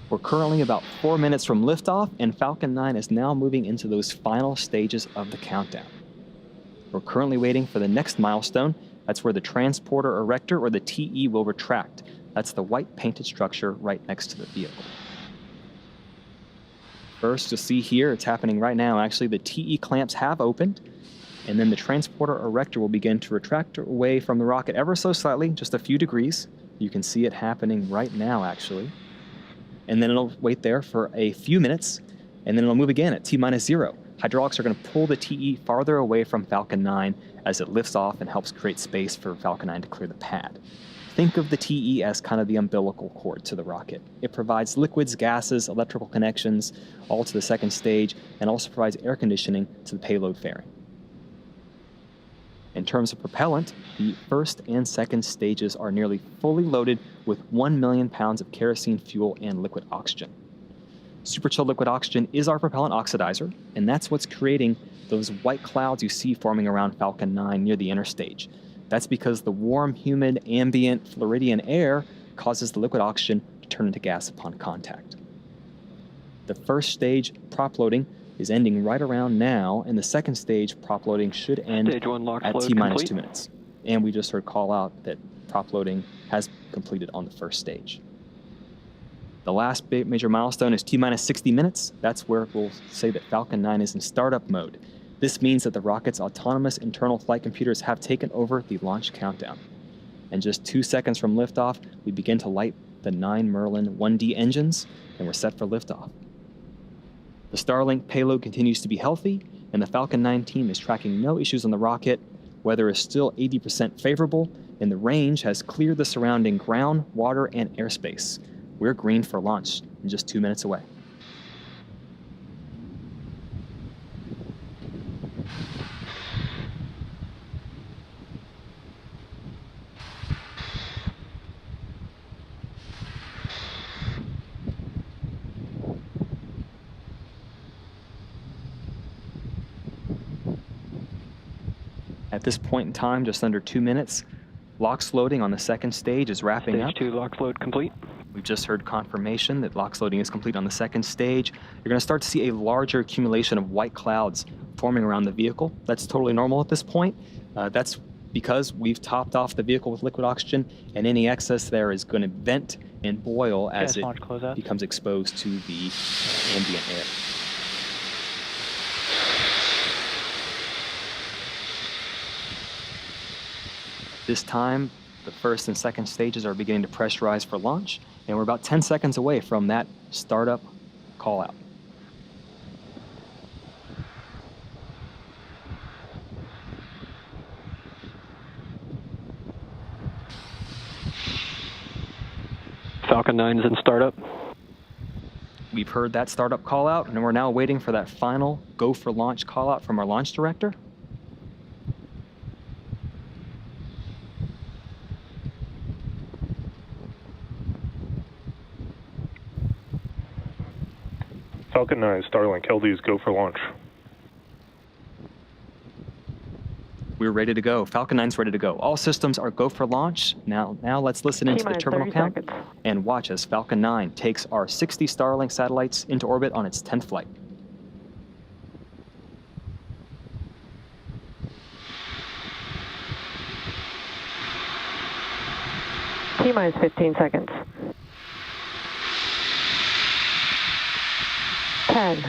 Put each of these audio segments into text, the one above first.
We're currently about 4 minutes from liftoff, and Falcon 9 is now moving into those final stages of the countdown. We're currently waiting for the next milestone. That's where the transporter erector, or the TE, will retract. That's the white painted structure right next to the vehicle. First, you'll see here, it's happening right now. Actually, the TE clamps have opened, and then the transporter erector will begin to retract away from the rocket ever so slightly, just a few degrees. You can see it happening right now, actually. And then it'll wait there for a few minutes, and then it'll move again at T-0. Hydraulics are going to pull the TE farther away from Falcon 9 as it lifts off and helps create space for Falcon 9 to clear the pad. Think of the TE as kind of the umbilical cord to the rocket. It provides liquids, gases, electrical connections, all to the second stage, and also provides air conditioning to the payload fairing. In terms of propellant, the first and second stages are nearly fully loaded with 1 million pounds of kerosene fuel and liquid oxygen. Superchilled liquid oxygen is our propellant oxidizer, and that's what's creating those white clouds you see forming around Falcon 9 near the inner stage. That's because the warm, humid, ambient Floridian air causes the liquid oxygen to turn into gas upon contact. The first stage, prop loading, is ending right around now, and the second stage, prop loading, should end at T-2 minutes. And we just heard call out that prop loading has completed on the first stage. The last big major milestone is T-60 minutes. That's where we'll say that Falcon 9 is in startup mode. This means that the rocket's autonomous internal flight computers have taken over the launch countdown. And just 2 seconds from liftoff, we begin to light the 9 Merlin 1D engines, and we're set for liftoff. The Starlink payload continues to be healthy, and the Falcon 9 team is tracking no issues on the rocket. Weather is still 80% favorable, and the range has cleared the surrounding ground, water, and airspace. We're green for launch in just 2 minutes away. At this point in time, just under 2 minutes, LOX loading on the second stage is wrapping up. Stage 2 LOX load complete. We've just heard confirmation that LOX loading is complete on the second stage. You're going to start to see a larger accumulation of white clouds forming around the vehicle. That's totally normal at this point. That's because we've topped off the vehicle with liquid oxygen, and any excess there is going to vent and boil as it becomes exposed to the ambient air. This time, the first and second stages are beginning to pressurize for launch, and we're about 10 seconds away from that startup call out. Falcon 9 is in startup. We've heard that startup call out, and we're now waiting for that final go for launch call out from our launch director. Falcon 9, Starlink, LDs go for launch. We're ready to go. Falcon 9's ready to go. All systems are go for launch. Now let's listen into the terminal count and watch as Falcon 9 takes our 60 Starlink satellites into orbit on its 10th flight. T-minus 15 seconds. 10,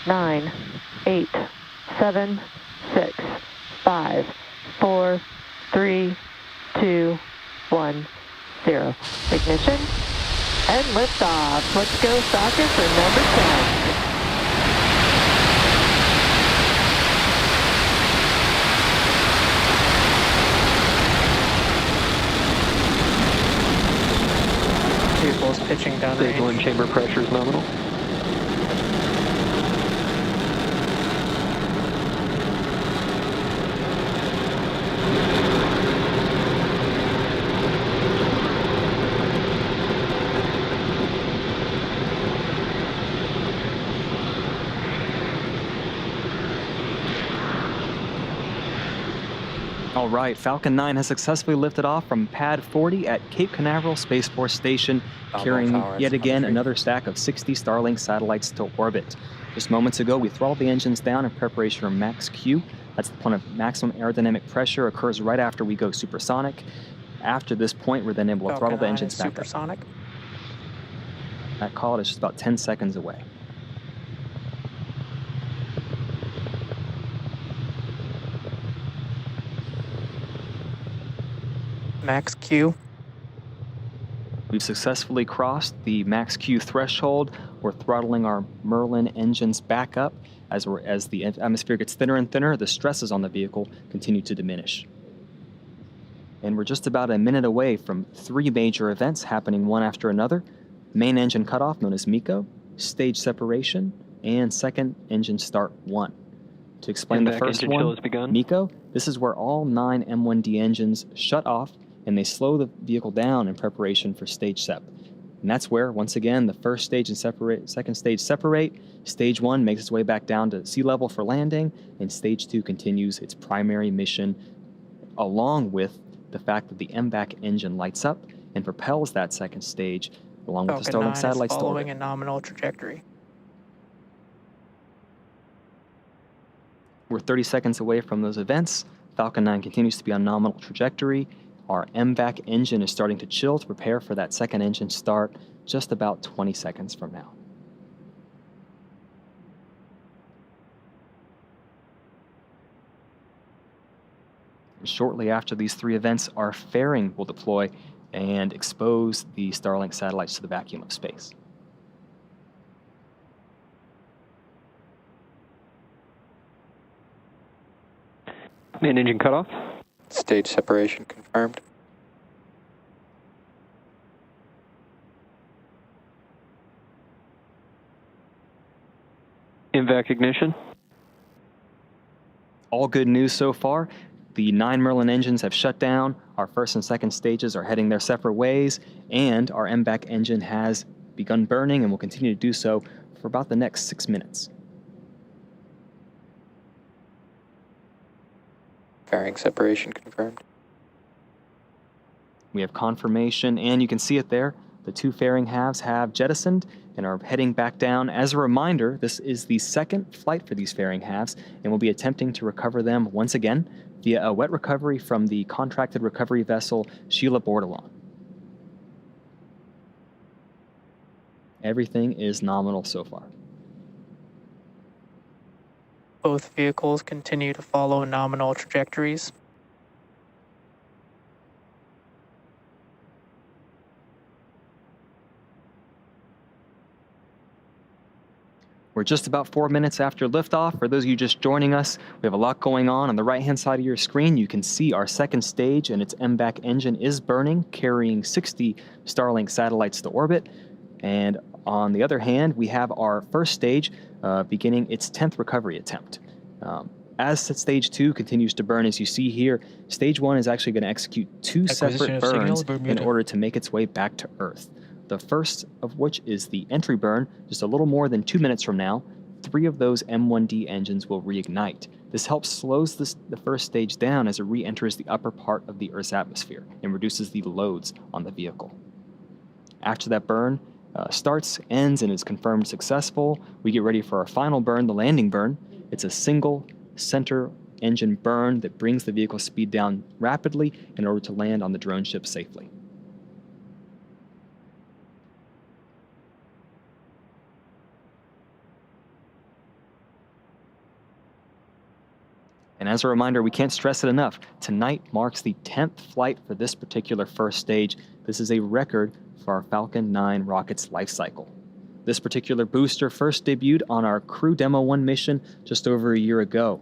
9, 8, 7, 6, 5, 4, 3, 2, 1, 0. Ignition and liftoff. Let's go, Falcon, for number 10. Vehicle's pitching down range. Stage 1 chamber pressure is nominal. All right, Falcon 9 has successfully lifted off from Pad 40 at Cape Canaveral Space Force Station, carrying yet again another stack of 60 Starlink satellites to orbit. Just moments ago, we throttled the engines down in preparation for max Q. That's the point of maximum aerodynamic pressure, occurs right after we go supersonic. After this point, we're then able to throttle the engines back supersonic. up. That call is just about 10 seconds away. Max Q. We've successfully crossed the max Q threshold. We're throttling our Merlin engines back up. As the atmosphere gets thinner and thinner, the stresses on the vehicle continue to diminish. And we're just about a minute away from 3 major events happening one after another. Main engine cutoff, known as MECO, stage separation, and second engine start 1. To explain the first one, MECO, this is where all 9 M1D engines shut off and they slow the vehicle down in preparation for stage sep. And that's where, once again, the first stage and second stage separate. Stage 1 makes its way back down to sea level for landing, and stage 2 continues its primary mission, along with the fact that the MVAC engine lights up and propels that second stage, along with the Starlink satellites to orbit. Following a nominal trajectory. We're 30 seconds away from those events. Falcon 9 continues to be on nominal trajectory. Our MVAC engine is starting to chill to prepare for that second engine start just about 20 seconds from now. Shortly after these 3 events, our fairing will deploy and expose the Starlink satellites to the vacuum of space. Main engine cutoff. Stage separation confirmed. MVAC ignition. All good news so far. The 9 Merlin engines have shut down, our first and second stages are heading their separate ways, and our MVAC engine has begun burning and will continue to do so for about the next 6 minutes. Fairing separation confirmed. We have confirmation, and you can see it there. The 2 fairing halves have jettisoned and are heading back down. As a reminder, this is the second flight for these fairing halves, and we'll be attempting to recover them once again via a wet recovery from the contracted recovery vessel Sheila Bordelon. Everything is nominal so far. Both vehicles continue to follow nominal trajectories. We're just about 4 minutes after liftoff. For those of you just joining us, we have a lot going on. On the right-hand side of your screen, you can see our second stage and its MVAC engine is burning, carrying 60 Starlink satellites to orbit. And on the other hand, we have our first stage beginning its 10th recovery attempt. As stage 2 continues to burn, as you see here, stage 1 is actually going to execute 2 separate burns in order to make its way back to Earth. The first of which is the entry burn. Just a little more than 2 minutes from now, 3 of those M1D engines will reignite. This helps slows the first stage down as it re-enters the upper part of the Earth's atmosphere and reduces the loads on the vehicle. After that burn starts, ends, and is confirmed successful, we get ready for our final burn, the landing burn. It's a single center engine burn that brings the vehicle speed down rapidly in order to land on the drone ship safely. And as a reminder, we can't stress it enough, tonight marks the 10th flight for this particular first stage. This is a record for our Falcon 9 rocket's life cycle. This particular booster first debuted on our Crew Demo 1 mission just over a year ago.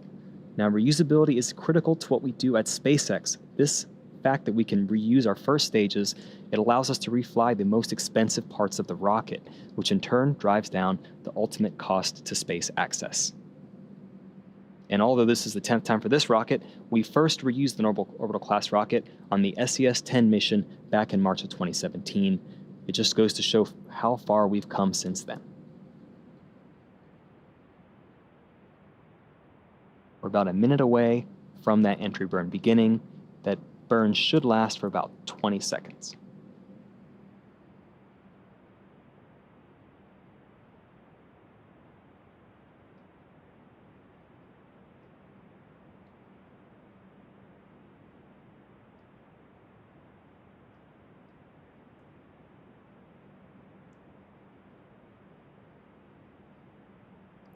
Now, reusability is critical to what we do at SpaceX. This fact that we can reuse our first stages, it allows us to refly the most expensive parts of the rocket, which in turn drives down the ultimate cost to space access. And although this is the 10th time for this rocket, we first reused the orbital class rocket on the SES-10 mission back in March of 2017. It just goes to show how far we've come since then. We're about a minute away from that entry burn beginning. That burn should last for about 20 seconds.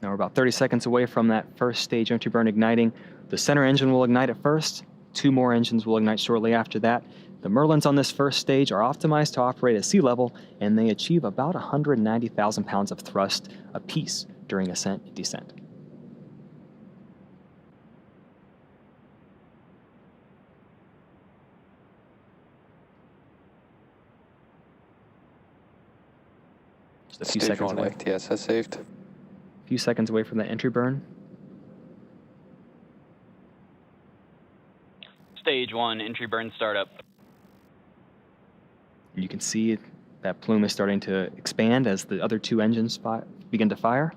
Now we're about 30 seconds away from that first stage entry burn igniting. The center engine will ignite at first. 2 more engines will ignite shortly after that. The Merlins on this first stage are optimized to operate at sea level, and they achieve about 190,000 pounds of thrust apiece during ascent and descent. Just a few Stage seconds 1 away. FTS has saved. Few seconds away from the entry burn. Stage 1, entry burn startup. You can see that plume is starting to expand as the other 2 engines begin to fire.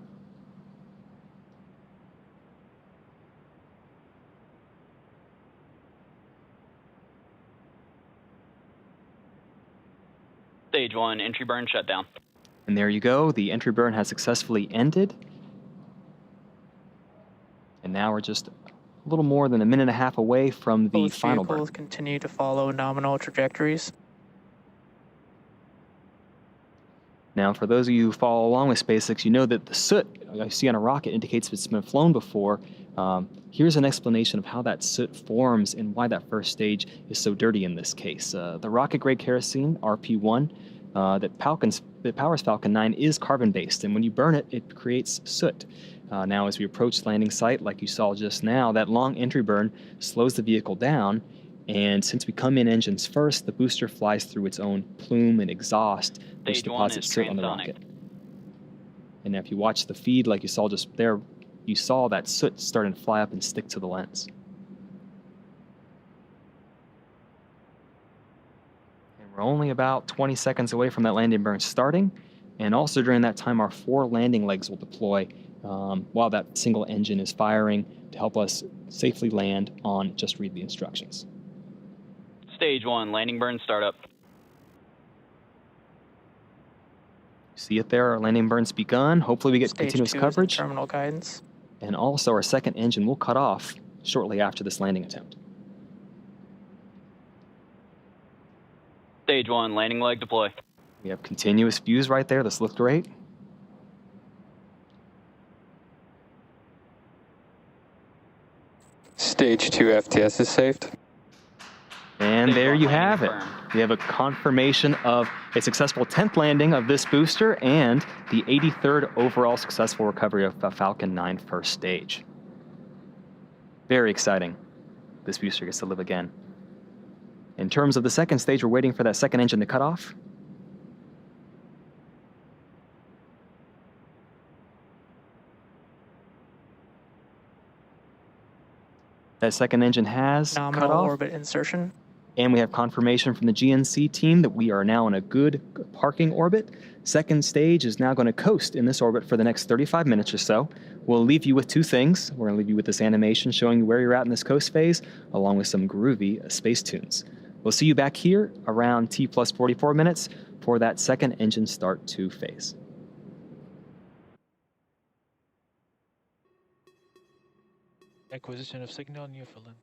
Stage 1, entry burn shutdown. And there you go. The entry burn has successfully ended. And now we're just a little more than a minute and a half away from the Both final burn. vehicles continue to follow nominal trajectories. Now, for those of you who follow along with SpaceX, you know that the soot you see on a rocket indicates if it's been flown before. Here's an explanation of how that soot forms and why that first stage is so dirty in this case. The rocket-grade kerosene, RP1, that powers Falcon 9 is carbon-based, and when you burn it, it creates soot. Now, as we approach landing site, like you saw just now, that long entry burn slows the vehicle down, and since we come in engines first, the booster flies through its own plume and exhaust, which Stage 1 deposits is soot on the transonic. rocket. And if you watch the feed, like you saw just there, you saw that soot starting to fly up and stick to the lens. And we're only about 20 seconds away from that landing burn starting, and also during that time, our 4 landing legs will deploy while that single engine is firing to help us safely land on Just Read the Instructions. Stage 1, landing burn startup. See it there, our landing burn's begun. Hopefully we get Stage continuous 2 coverage. is in terminal guidance. And also our second engine will cut off shortly after this landing attempt. Stage 1, landing leg deploy. We have continuous views right there. This looked great. Stage 2 FTS is saved. And Stage there 1 you landing have it. confirmed. We have a confirmation of a successful 10th landing of this booster and the 83rd overall successful recovery of the Falcon 9 first stage. Very exciting. This booster gets to live again. In terms of the second stage, we're waiting for that second engine to cut off. That second engine has cut Nominal off. orbit insertion. And we have confirmation from the GNC team that we are now in a good parking orbit. Second stage is now going to coast in this orbit for the next 35 minutes or so. We'll leave you with 2 things. We're going to leave you with this animation showing you where you're at in this coast phase, along with some groovy space tunes. We'll see you back here around T plus 44 minutes for that second engine start 2 phase. Acquisition of signal Newfoundland.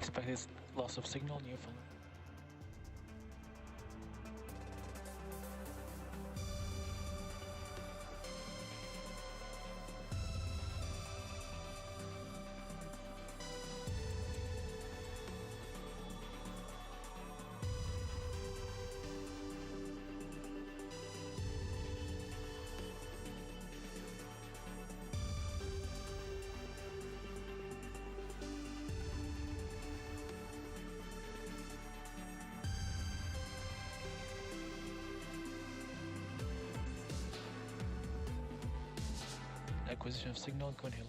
Expected loss of signal, Newfoundland. Acquisition of signal, Cornhill.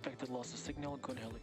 Detected loss of signal, good heli.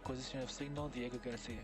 acquisition of signal, Diego Garcia.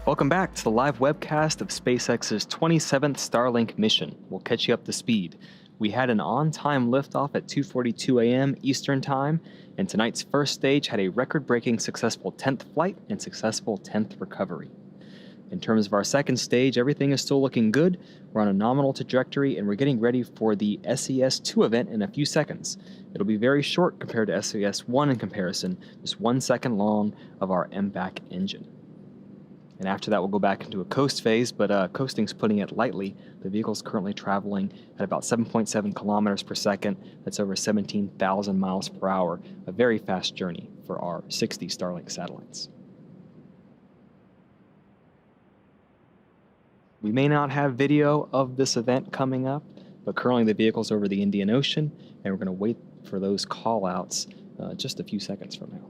Welcome back to the live webcast of SpaceX's 27th Starlink mission. We'll catch you up to speed. We had an on-time liftoff at 2:42 a.m. Eastern Time, and tonight's first stage had a record-breaking successful 10th flight and successful 10th recovery. In terms of our second stage, everything is still looking good. We're on a nominal trajectory and we're getting ready for the SES-2 event in a few seconds. It'll be very short compared to SES-1 in comparison, just 1 second long of our MBAC engine. And after that, we'll go back into a coast phase, but coasting's putting it lightly. The vehicle's currently traveling at about 7.7 kilometers per second. That's over 17,000 miles per hour, a very fast journey for our 60 Starlink satellites. We may not have video of this event coming up, but currently the vehicle's over the Indian Ocean, and we're going to wait for those call-outs just a few seconds from now.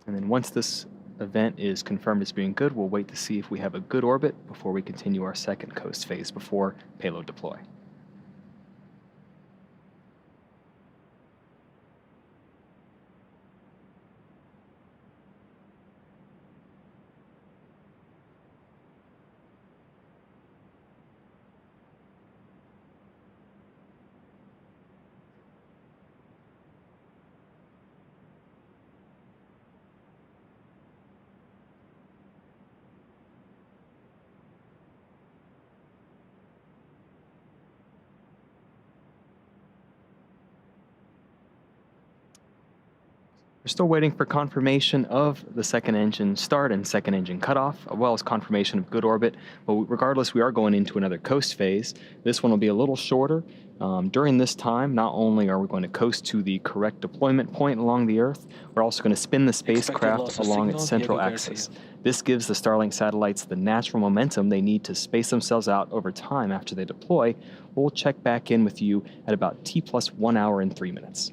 And then once this event is confirmed as being good, we'll wait to see if we have a good orbit before we continue our second coast phase before payload deploy. We're still waiting for confirmation of the second engine start and second engine cutoff, as well as confirmation of good orbit. But regardless, we are going into another coast phase. This one will be a little shorter. During this time, not only are we going to coast to the correct deployment point along the Earth, we're also going to spin the spacecraft along its central axis. This gives the Starlink satellites the natural momentum they need to space themselves out over time after they deploy. We'll check back in with you at about T+1 hour and 3 minutes.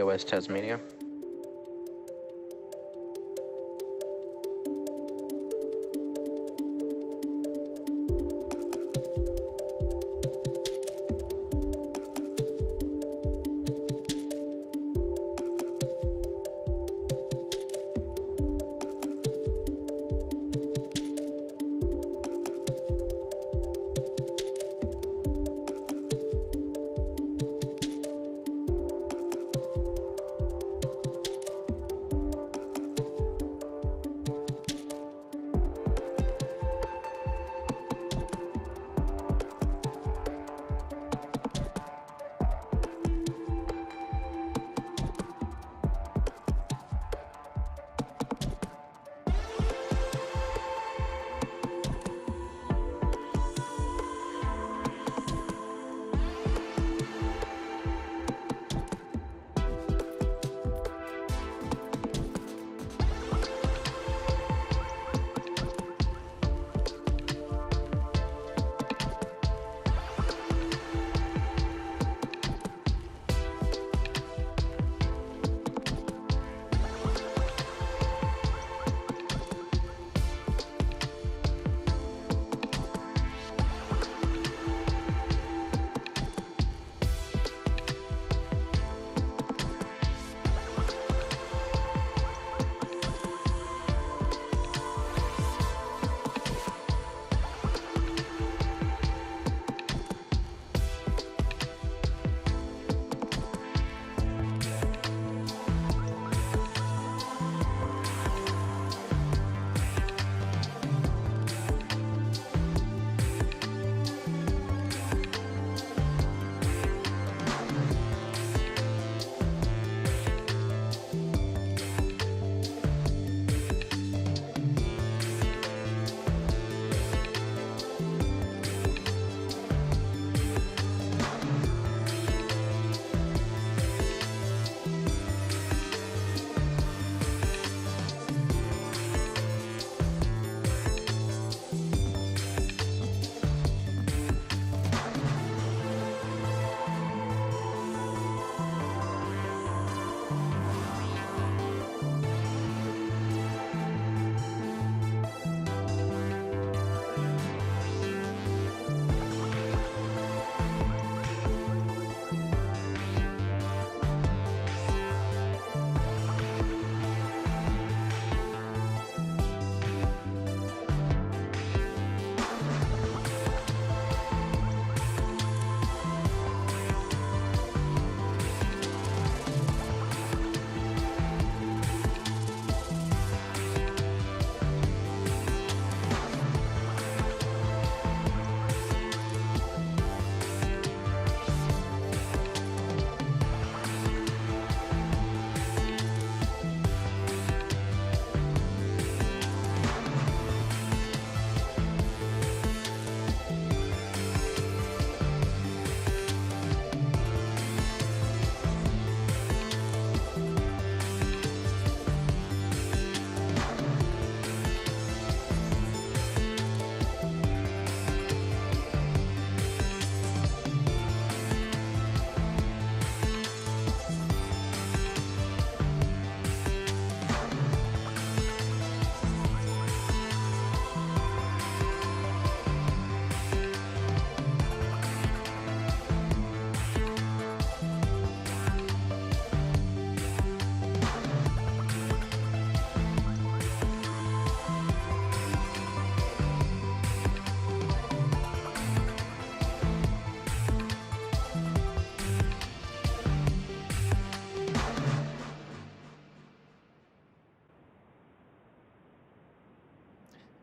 SOS Tasmania.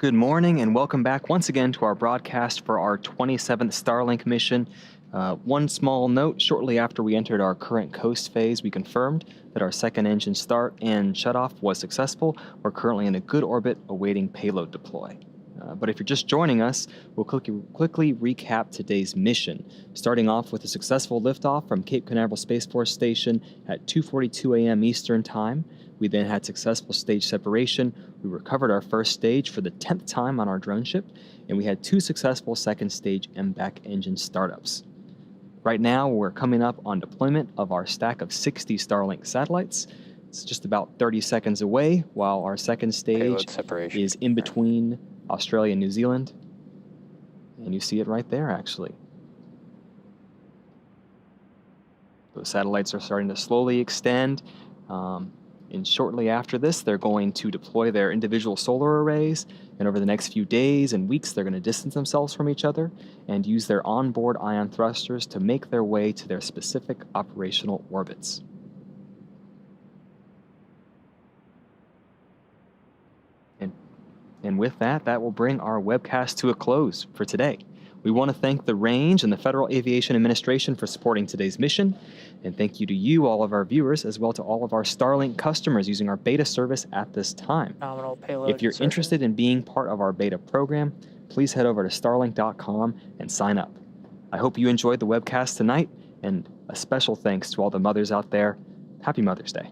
Good morning and welcome back once again to our broadcast for our 27th Starlink mission. One small note, shortly after we entered our current coast phase, we confirmed that our second engine start and shutoff was successful. We're currently in a good orbit awaiting payload deploy. But if you're just joining us, we'll quickly recap today's mission, starting off with a successful liftoff from Cape Canaveral Space Force Station at 2:42 a.m. Eastern Time. We then had successful stage separation. We recovered our first stage for the 10th time on our drone ship, and we had 2 successful second stage MVAC engine startups. Right now, we're coming up on deployment of our stack of 60 Starlink satellites. It's just about 30 seconds away, while our second stage Payload separation. is in between Australia and New Zealand. And you see it right there, actually. Those satellites are starting to slowly extend. And shortly after this, they're going to deploy their individual solar arrays. And over the next few days and weeks, they're going to distance themselves from each other and use their onboard ion thrusters to make their way to their specific operational orbits. And with that, that will bring our webcast to a close for today. We want to thank the Range and the Federal Aviation Administration for supporting today's mission. And thank you to you, all of our viewers, as well to all of our Starlink customers using our beta service at this time. Nominal payload If you're insertion. interested in being part of our beta program, please head over to starlink.com and sign up. I hope you enjoyed the webcast tonight, and a special thanks to all the mothers out there. Happy Mother's Day.